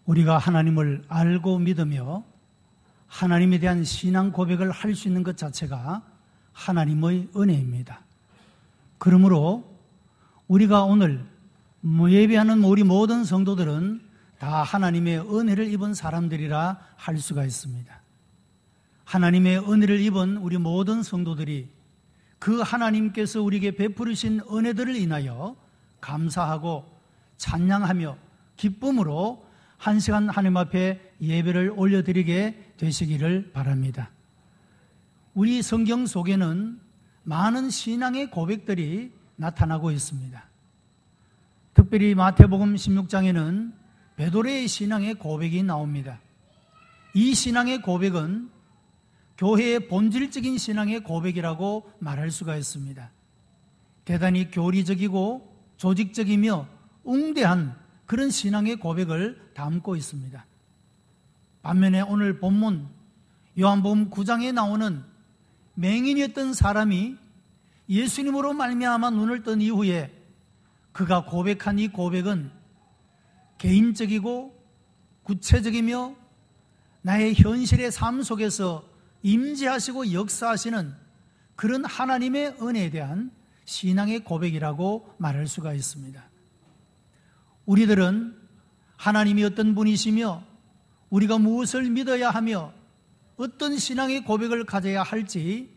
우리가 하나님을 알고 믿으며 하나님에 대한 신앙 고백을 할 수 있는 것 자체가 하나님의 은혜입니다. 그러므로 우리가 오늘 예배하는 우리 모든 성도들은 다 하나님의 은혜를 입은 사람들이라 할 수가 있습니다. 하나님의 은혜를 입은 우리 모든 성도들이 그 하나님께서 우리에게 베푸르신 은혜들을 인하여 감사하고 찬양하며 기쁨으로 한 시간 하나님 앞에 예배를 올려드리게 되시기를 바랍니다. 우리 성경 속에는 많은 신앙의 고백들이 나타나고 있습니다. 특별히 마태복음 16장에는 베드로의 신앙의 고백이 나옵니다. 이 신앙의 고백은 교회의 본질적인 신앙의 고백이라고 말할 수가 있습니다. 대단히 교리적이고 조직적이며 웅대한 그런 신앙의 고백을 담고 있습니다. 반면에 오늘 본문 요한복음 9장에 나오는 맹인이었던 사람이 예수님으로 말미암아 눈을 뜬 이후에 그가 고백한 이 고백은 개인적이고 구체적이며 나의 현실의 삶 속에서 임재하시고 역사하시는 그런 하나님의 은혜에 대한 신앙의 고백이라고 말할 수가 있습니다. 우리들은 하나님이 어떤 분이시며 우리가 무엇을 믿어야 하며 어떤 신앙의 고백을 가져야 할지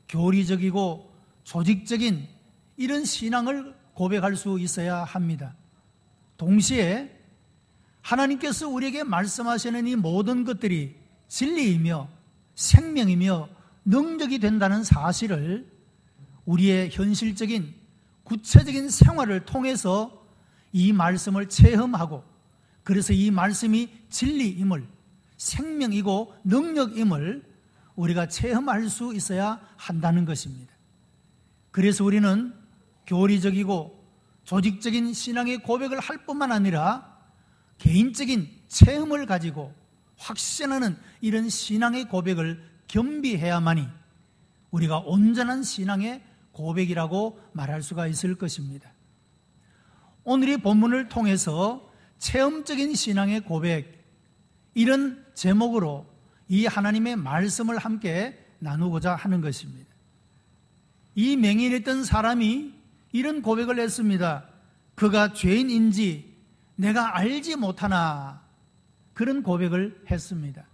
교리적이고 조직적인 이런 신앙을 고백할 수 있어야 합니다. 동시에 하나님께서 우리에게 말씀하시는 이 모든 것들이 진리이며 생명이며 능력이 된다는 사실을 우리의 현실적인 구체적인 생활을 통해서 이 말씀을 체험하고 그래서 이 말씀이 진리임을 생명이고 능력임을 우리가 체험할 수 있어야 한다는 것입니다. 그래서 우리는 교리적이고 조직적인 신앙의 고백을 할 뿐만 아니라 개인적인 체험을 가지고 확신하는 이런 신앙의 고백을 겸비해야만이 우리가 온전한 신앙의 고백이라고 말할 수가 있을 것입니다. 오늘 이 본문을 통해서 체험적인 신앙의 고백, 이런 제목으로 이 하나님의 말씀을 함께 나누고자 하는 것입니다. 이 맹인했던 사람이 이런 고백을 했습니다. 그가 죄인인지 내가 알지 못하나, 그런 고백을 했습니다.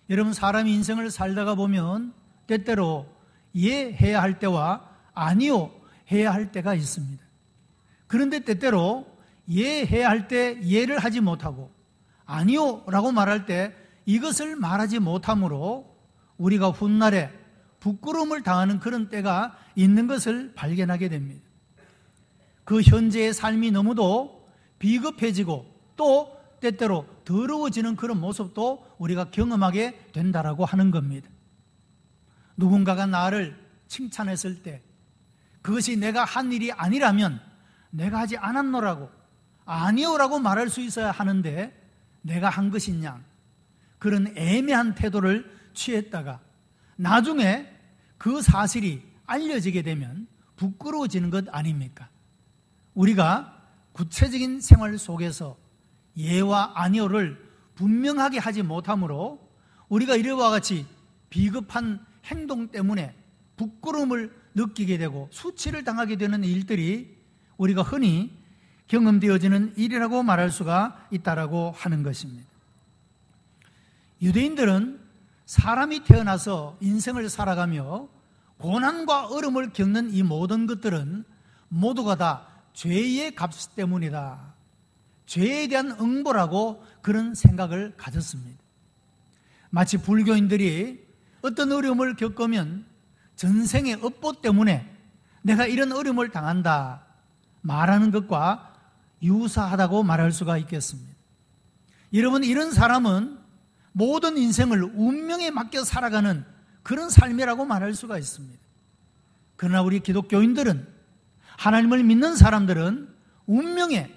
여러분, 사람이 인생을 살다가 보면 때때로 예 해야 할 때와 아니요 해야 할 때가 있습니다. 그런데 때때로 예 해야 할 때 예를 하지 못하고 아니요 라고 말할 때 이것을 말하지 못함으로 우리가 훗날에 부끄러움을 당하는 그런 때가 있는 것을 발견하게 됩니다. 그 현재의 삶이 너무도 비겁해지고 또 때때로 더러워지는 그런 모습도 우리가 경험하게 된다라고 하는 겁니다. 누군가가 나를 칭찬했을 때 그것이 내가 한 일이 아니라면 내가 하지 않았노라고 아니요라고 말할 수 있어야 하는데 내가 한 것이냐, 그런 애매한 태도를 취했다가 나중에 그 사실이 알려지게 되면 부끄러워지는 것 아닙니까? 우리가 구체적인 생활 속에서 예와 아니요를 분명하게 하지 못하므로 우리가 이와 같이 비겁한 행동 때문에 부끄러움을 느끼게 되고 수치를 당하게 되는 일들이 우리가 흔히 경험되어지는 일이라고 말할 수가 있다라고 하는 것입니다. 유대인들은 사람이 태어나서 인생을 살아가며 고난과 어려움을 겪는 이 모든 것들은 모두가 다 죄의 값 때문이다, 죄에 대한 응보라고 그런 생각을 가졌습니다. 마치 불교인들이 어떤 어려움을 겪으면 전생의 업보 때문에 내가 이런 어려움을 당한다 말하는 것과 유사하다고 말할 수가 있겠습니다. 여러분, 이런 사람은 모든 인생을 운명에 맡겨 살아가는 그런 삶이라고 말할 수가 있습니다. 그러나 우리 기독교인들은, 하나님을 믿는 사람들은 운명에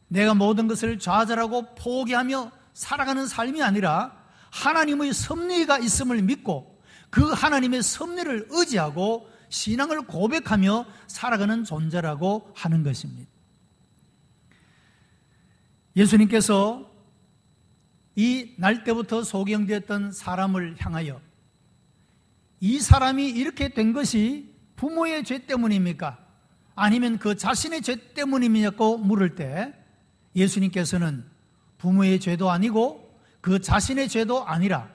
내가 모든 것을 좌절하고 포기하며 살아가는 삶이 아니라 하나님의 섭리가 있음을 믿고 그 하나님의 섭리를 의지하고 신앙을 고백하며 살아가는 존재라고 하는 것입니다. 예수님께서 이 날 때부터 소경되었던 사람을 향하여 이 사람이 이렇게 된 것이 부모의 죄 때문입니까? 아니면 그 자신의 죄 때문이냐고 물을 때 예수님께서는 부모의 죄도 아니고 그 자신의 죄도 아니라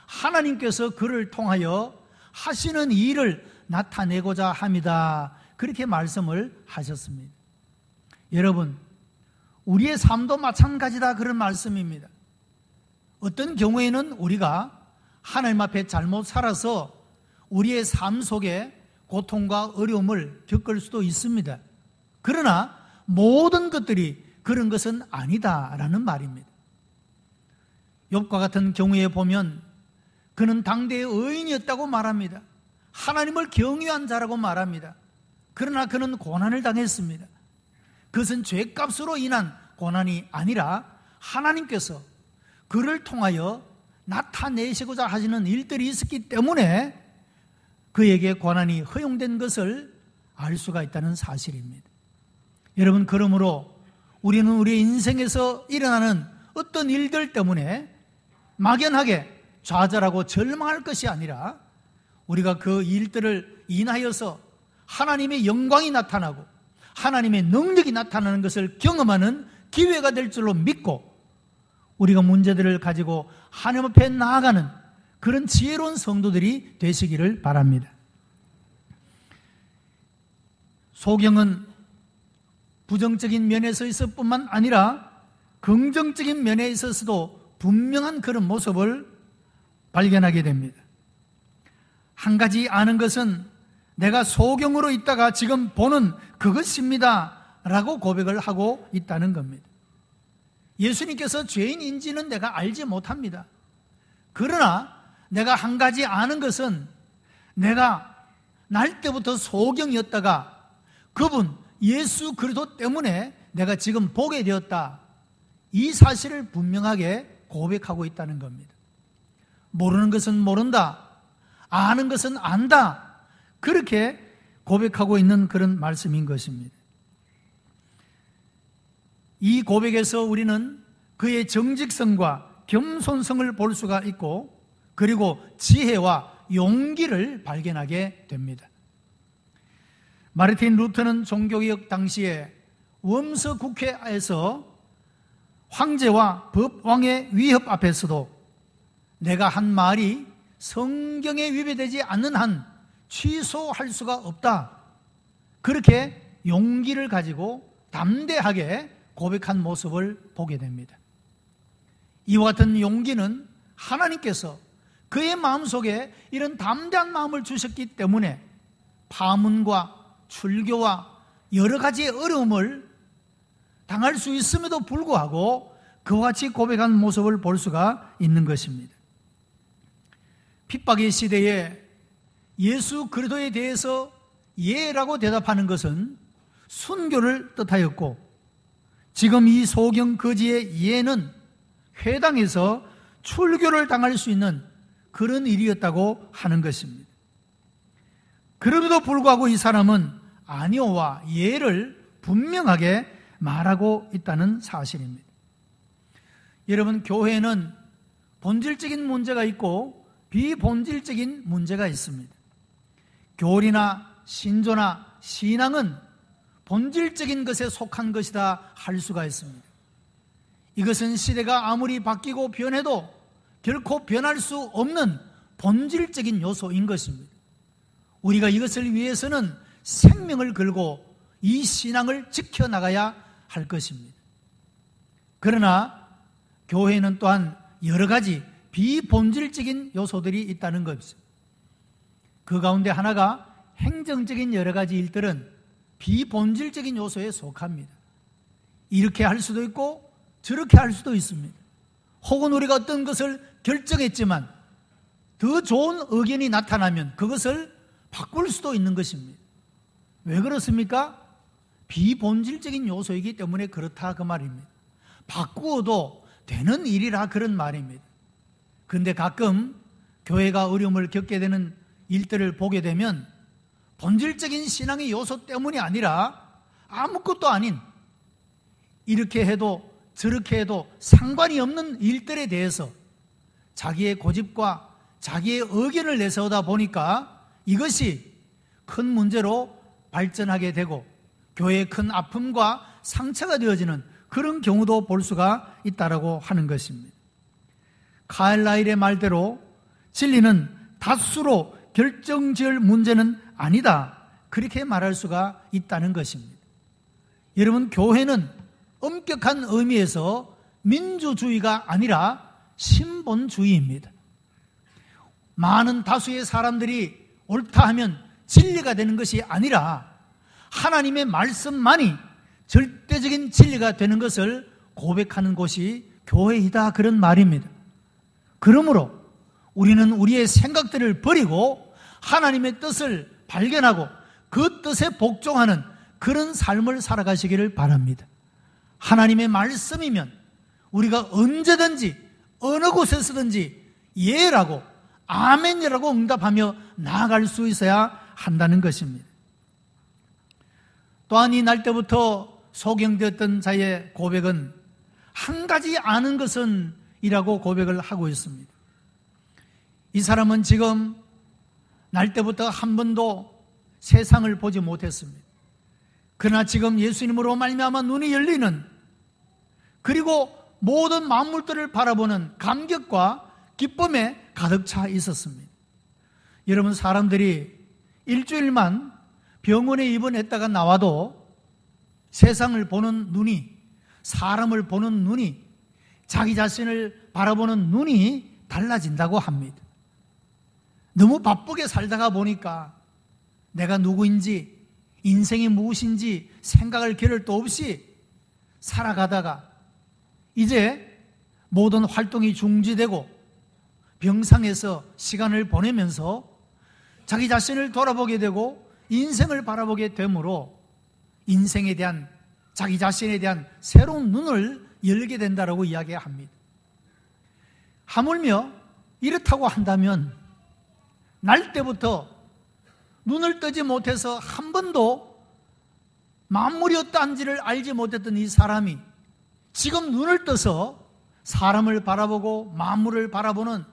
하나님께서 그를 통하여 하시는 일을 나타내고자 합니다. 그렇게 말씀을 하셨습니다. 여러분, 우리의 삶도 마찬가지다 그런 말씀입니다. 어떤 경우에는 우리가 하나님 앞에 잘못 살아서 우리의 삶 속에 고통과 어려움을 겪을 수도 있습니다. 그러나 모든 것들이 그런 것은 아니다라는 말입니다. 욥과 같은 경우에 보면 그는 당대의 의인이었다고 말합니다. 하나님을 경외한 자라고 말합니다. 그러나 그는 고난을 당했습니다. 그것은 죄값으로 인한 고난이 아니라 하나님께서 그를 통하여 나타내시고자 하시는 일들이 있었기 때문에 그에게 고난이 허용된 것을 알 수가 있다는 사실입니다. 여러분, 그러므로 우리는 우리의 인생에서 일어나는 어떤 일들 때문에 막연하게 좌절하고 절망할 것이 아니라 우리가 그 일들을 인하여서 하나님의 영광이 나타나고 하나님의 능력이 나타나는 것을 경험하는 기회가 될 줄로 믿고 우리가 문제들을 가지고 하나님 앞에 나아가는 그런 지혜로운 성도들이 되시기를 바랍니다. 소경은 부정적인 면에서 있을 뿐만 아니라 긍정적인 면에 있어서도 분명한 그런 모습을 발견하게 됩니다. 한 가지 아는 것은 내가 소경으로 있다가 지금 보는 그것입니다 라고 고백을 하고 있다는 겁니다. 예수님께서 죄인인지는 내가 알지 못합니다. 그러나 내가 한 가지 아는 것은 내가 날 때부터 소경이었다가 그분 예수 그리스도 때문에 내가 지금 보게 되었다. 이 사실을 분명하게 고백하고 있다는 겁니다. 모르는 것은 모른다. 아는 것은 안다. 그렇게 고백하고 있는 그런 말씀인 것입니다. 이 고백에서 우리는 그의 정직성과 겸손성을 볼 수가 있고 그리고 지혜와 용기를 발견하게 됩니다. 마르틴 루터는 종교개혁 당시에 웜스 국회에서 황제와 법왕의 위협 앞에서도 내가 한 말이 성경에 위배되지 않는 한 취소할 수가 없다. 그렇게 용기를 가지고 담대하게 고백한 모습을 보게 됩니다. 이와 같은 용기는 하나님께서 그의 마음속에 이런 담대한 마음을 주셨기 때문에 파문과 출교와 여러 가지의 어려움을 당할 수 있음에도 불구하고 그와 같이 고백한 모습을 볼 수가 있는 것입니다. 핍박의 시대에 예수 그리스도에 대해서 예라고 대답하는 것은 순교를 뜻하였고 지금 이 소경 거지의 예는 회당에서 출교를 당할 수 있는 그런 일이었다고 하는 것입니다. 그럼에도 불구하고 이 사람은 아니오와 예를 분명하게 말하고 있다는 사실입니다. 여러분, 교회는 본질적인 문제가 있고 비본질적인 문제가 있습니다. 교리나 신조나 신앙은 본질적인 것에 속한 것이다 할 수가 있습니다. 이것은 시대가 아무리 바뀌고 변해도 결코 변할 수 없는 본질적인 요소인 것입니다. 우리가 이것을 위해서는 생명을 걸고 이 신앙을 지켜나가야 할 것입니다. 그러나 교회는 또한 여러 가지 비본질적인 요소들이 있다는 것입니다. 그 가운데 하나가 행정적인 여러 가지 일들은 비본질적인 요소에 속합니다. 이렇게 할 수도 있고 저렇게 할 수도 있습니다. 혹은 우리가 어떤 것을 결정했지만 더 좋은 의견이 나타나면 그것을 바꿀 수도 있는 것입니다. 왜 그렇습니까? 비본질적인 요소이기 때문에 그렇다 그 말입니다. 바꾸어도 되는 일이라 그런 말입니다. 그런데 가끔 교회가 어려움을 겪게 되는 일들을 보게 되면 본질적인 신앙의 요소 때문이 아니라 아무것도 아닌 이렇게 해도 저렇게 해도 상관이 없는 일들에 대해서 자기의 고집과 자기의 의견을 내세우다 보니까 이것이 큰 문제로 발전하게 되고 교회의 큰 아픔과 상처가 되어지는 그런 경우도 볼 수가 있다라고 하는 것입니다. 카일라일의 말대로 진리는 다수로 결정지을 문제는 아니다, 그렇게 말할 수가 있다는 것입니다. 여러분, 교회는 엄격한 의미에서 민주주의가 아니라 신본주의입니다. 많은 다수의 사람들이 옳다 하면 진리가 되는 것이 아니라 하나님의 말씀만이 절대적인 진리가 되는 것을 고백하는 곳이 교회이다, 그런 말입니다. 그러므로 우리는 우리의 생각들을 버리고 하나님의 뜻을 발견하고 그 뜻에 복종하는 그런 삶을 살아가시기를 바랍니다. 하나님의 말씀이면 우리가 언제든지 어느 곳에서든지 예라고 아멘이라고 응답하며 나아갈 수 있어야 한다는 것입니다. 또한 이 날 때부터 소경되었던 자의 고백은 한 가지 아는 것은 이라고 고백을 하고 있습니다. 이 사람은 지금 날 때부터 한 번도 세상을 보지 못했습니다. 그러나 지금 예수님으로 말미암아 눈이 열리는, 그리고 모든 만물들을 바라보는 감격과 기쁨에 가득 차 있었습니다. 여러분, 사람들이 일주일만 병원에 입원했다가 나와도 세상을 보는 눈이, 사람을 보는 눈이, 자기 자신을 바라보는 눈이 달라진다고 합니다. 너무 바쁘게 살다가 보니까 내가 누구인지, 인생이 무엇인지 생각할 겨를도 없이 살아가다가 이제 모든 활동이 중지되고 병상에서 시간을 보내면서 자기 자신을 돌아보게 되고 인생을 바라보게 되므로 인생에 대한, 자기 자신에 대한 새로운 눈을 열게 된다라고 이야기합니다. 하물며 이렇다고 한다면 날 때부터 눈을 뜨지 못해서 한 번도 만물이 어떠한지를 알지 못했던 이 사람이 지금 눈을 떠서 사람을 바라보고 만물을 바라보는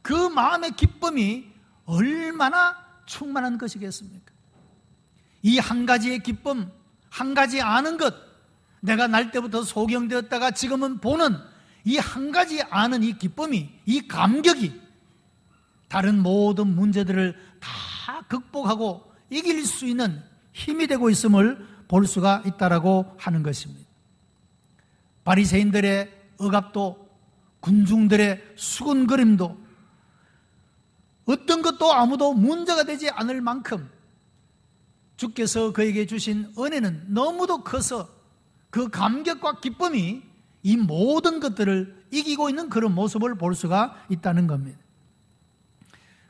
그 마음의 기쁨이 얼마나 충만한 것이겠습니까? 이 한 가지의 기쁨, 한 가지 아는 것, 내가 날 때부터 소경되었다가 지금은 보는 이 한 가지 아는 이 기쁨이, 이 감격이 다른 모든 문제들을 다 극복하고 이길 수 있는 힘이 되고 있음을 볼 수가 있다라고 하는 것입니다. 바리새인들의 억압도, 군중들의 수군거림도 어떤 것도 아무도 문제가 되지 않을 만큼 주께서 그에게 주신 은혜는 너무도 커서 그 감격과 기쁨이 이 모든 것들을 이기고 있는 그런 모습을 볼 수가 있다는 겁니다.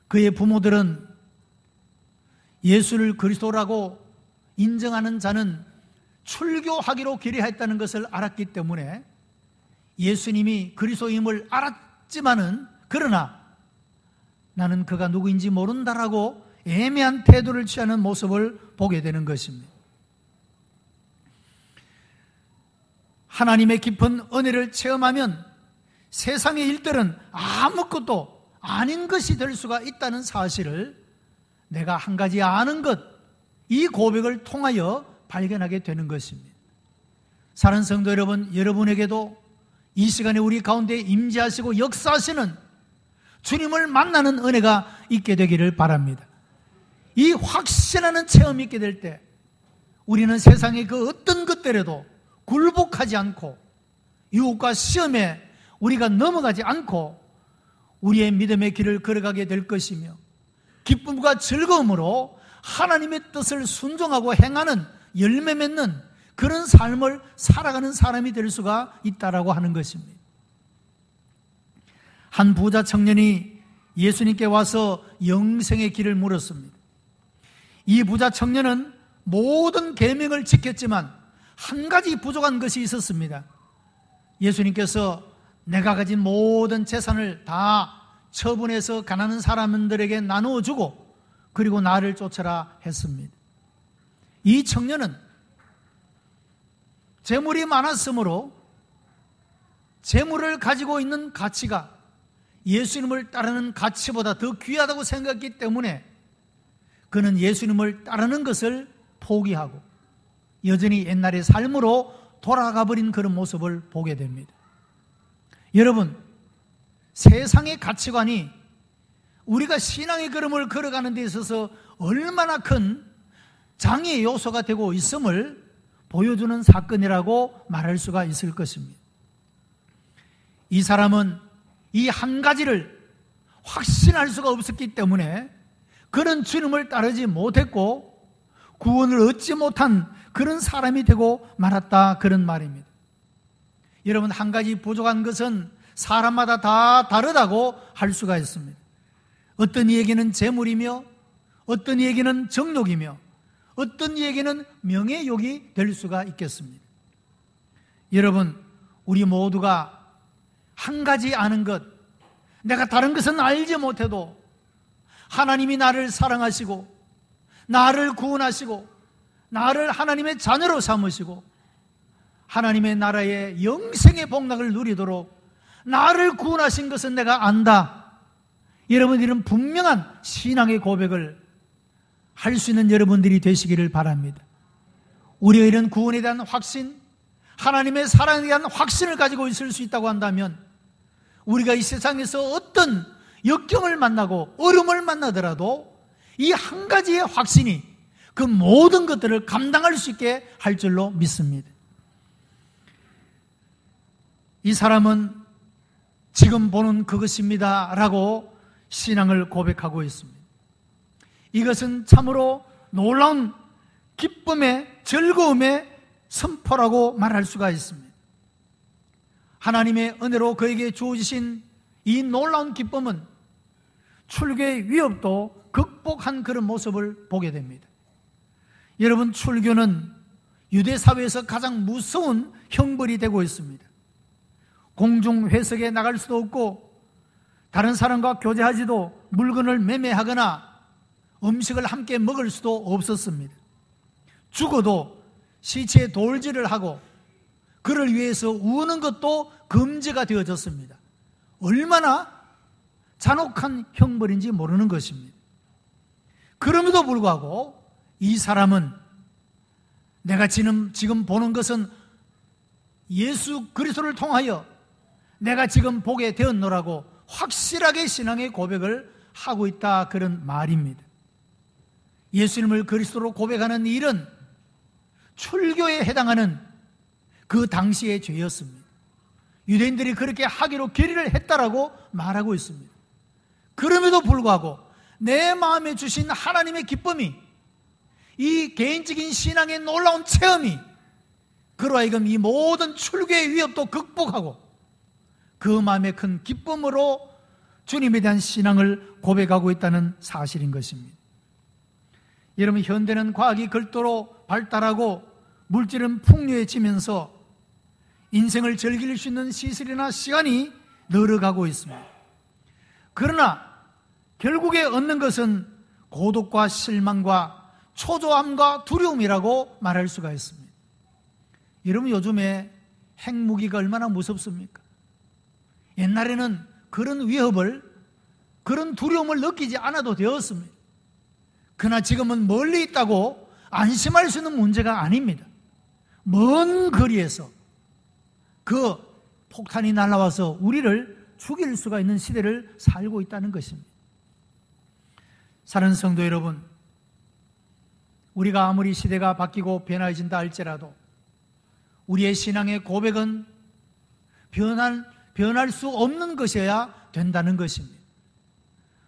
그의 부모들은 예수를 그리스도라고 인정하는 자는 출교하기로 결의했다는 것을 알았기 때문에 예수님이 그리스도임을 알았지만은 그러나 나는 그가 누구인지 모른다라고 애매한 태도를 취하는 모습을 보게 되는 것입니다. 하나님의 깊은 은혜를 체험하면 세상의 일들은 아무것도 아닌 것이 될 수가 있다는 사실을 내가 한 가지 아는 것, 이 고백을 통하여 발견하게 되는 것입니다. 사랑하는 성도 여러분, 여러분에게도 이 시간에 우리 가운데 임재하시고 역사하시는 주님을 만나는 은혜가 있게 되기를 바랍니다. 이 확신하는 체험이 있게 될 때 우리는 세상의 그 어떤 것들에도 굴복하지 않고 유혹과 시험에 우리가 넘어가지 않고 우리의 믿음의 길을 걸어가게 될 것이며 기쁨과 즐거움으로 하나님의 뜻을 순종하고 행하는 열매 맺는 그런 삶을 살아가는 사람이 될 수가 있다라고 하는 것입니다. 한 부자 청년이 예수님께 와서 영생의 길을 물었습니다. 이 부자 청년은 모든 계명을 지켰지만 한 가지 부족한 것이 있었습니다. 예수님께서 내가 가진 모든 재산을 다 처분해서 가난한 사람들에게 나누어 주고 그리고 나를 쫓아라 했습니다. 이 청년은 재물이 많았으므로 재물을 가지고 있는 가치가 예수님을 따르는 가치보다 더 귀하다고 생각했기 때문에 그는 예수님을 따르는 것을 포기하고 여전히 옛날의 삶으로 돌아가 버린 그런 모습을 보게 됩니다. 여러분, 세상의 가치관이 우리가 신앙의 걸음을 걸어가는 데 있어서 얼마나 큰 장애 요소가 되고 있음을 보여주는 사건이라고 말할 수가 있을 것입니다. 이 사람은 이 한 가지를 확신할 수가 없었기 때문에 그는 주님을 따르지 못했고 구원을 얻지 못한 그런 사람이 되고 말았다, 그런 말입니다. 여러분, 한 가지 부족한 것은 사람마다 다 다르다고 할 수가 있습니다. 어떤 이에게는 재물이며 어떤 이에게는 정욕이며 어떤 이에게는 명예욕이 될 수가 있겠습니다. 여러분, 우리 모두가 한 가지 아는 것, 내가 다른 것은 알지 못해도 하나님이 나를 사랑하시고 나를 구원하시고 나를 하나님의 자녀로 삼으시고 하나님의 나라의 영생의 복락을 누리도록 나를 구원하신 것은 내가 안다. 여러분, 이런 분명한 신앙의 고백을 할 수 있는 여러분들이 되시기를 바랍니다. 우리가 이런 구원에 대한 확신, 하나님의 사랑에 대한 확신을 가지고 있을 수 있다고 한다면 우리가 이 세상에서 어떤 역경을 만나고 어려움을 만나더라도 이 한 가지의 확신이 그 모든 것들을 감당할 수 있게 할 줄로 믿습니다. 이 사람은 지금 보는 그것입니다 라고 신앙을 고백하고 있습니다. 이것은 참으로 놀라운 기쁨의, 즐거움의 선포라고 말할 수가 있습니다. 하나님의 은혜로 그에게 주어지신 이 놀라운 기쁨은 출교의 위협도 극복한 그런 모습을 보게 됩니다. 여러분, 출교는 유대 사회에서 가장 무서운 형벌이 되고 있습니다. 공중 회석에 나갈 수도 없고 다른 사람과 교제하지도 물건을 매매하거나 음식을 함께 먹을 수도 없었습니다. 죽어도 시체에 돌질을 하고 그를 위해서 우는 것도 금지가 되어졌습니다. 얼마나 잔혹한 형벌인지 모르는 것입니다. 그럼에도 불구하고 이 사람은 내가 지금 보는 것은 예수 그리스도를 통하여 내가 지금 보게 되었노라고 확실하게 신앙의 고백을 하고 있다, 그런 말입니다. 예수님을 그리스도로 고백하는 일은 출교에 해당하는 그 당시의 죄였습니다. 유대인들이 그렇게 하기로 결의를 했다라고 말하고 있습니다. 그럼에도 불구하고 내 마음에 주신 하나님의 기쁨이, 이 개인적인 신앙의 놀라운 체험이 그로 하여금 이 모든 출교의 위협도 극복하고 그 마음의 큰 기쁨으로 주님에 대한 신앙을 고백하고 있다는 사실인 것입니다. 여러분, 현대는 과학이 극도로 발달하고 물질은 풍요해지면서 인생을 즐길 수 있는 시설이나 시간이 늘어가고 있습니다. 그러나 결국에 얻는 것은 고독과 실망과 초조함과 두려움이라고 말할 수가 있습니다. 여러분, 요즘에 핵무기가 얼마나 무섭습니까? 옛날에는 그런 위협을, 그런 두려움을 느끼지 않아도 되었습니다. 그러나 지금은 멀리 있다고 안심할 수 있는 문제가 아닙니다. 먼 거리에서 그 폭탄이 날아와서 우리를 죽일 수가 있는 시대를 살고 있다는 것입니다. 사랑하는 성도 여러분, 우리가 아무리 시대가 바뀌고 변화해진다 할지라도 우리의 신앙의 고백은 변할 수 없는 것이어야 된다는 것입니다.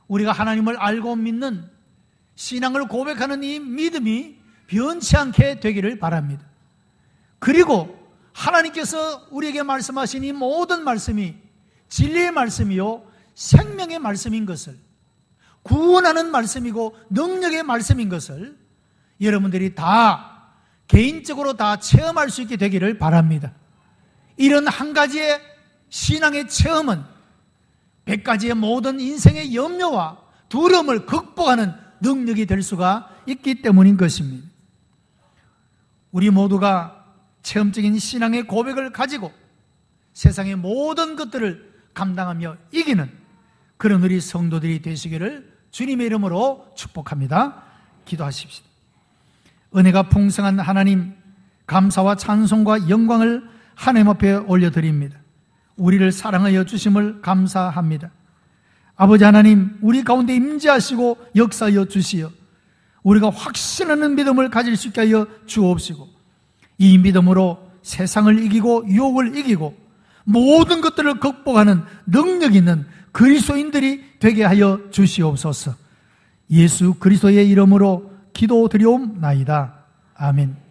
우리가 하나님을 알고 믿는 신앙을 고백하는 이 믿음이 변치 않게 되기를 바랍니다. 그리고 하나님께서 우리에게 말씀하신 이 모든 말씀이 진리의 말씀이요 생명의 말씀인 것을, 구원하는 말씀이고 능력의 말씀인 것을 여러분들이 다 개인적으로 다 체험할 수 있게 되기를 바랍니다. 이런 한 가지의 신앙의 체험은 100가지의 모든 인생의 염려와 두려움을 극복하는 능력이 될 수가 있기 때문인 것입니다. 우리 모두가 체험적인 신앙의 고백을 가지고 세상의 모든 것들을 감당하며 이기는 그런 우리 성도들이 되시기를 주님의 이름으로 축복합니다. 기도하십시오. 은혜가 풍성한 하나님, 감사와 찬송과 영광을 하나님 앞에 올려드립니다. 우리를 사랑하여 주심을 감사합니다. 아버지 하나님, 우리 가운데 임재하시고 역사하여 주시어 우리가 확신하는 믿음을 가질 수 있게 하여 주옵시고, 이 믿음으로 세상을 이기고 유혹을 이기고 모든 것들을 극복하는 능력 있는 그리스도인들이 되게 하여 주시옵소서. 예수 그리스도의 이름으로 기도드리옵나이다. 아멘.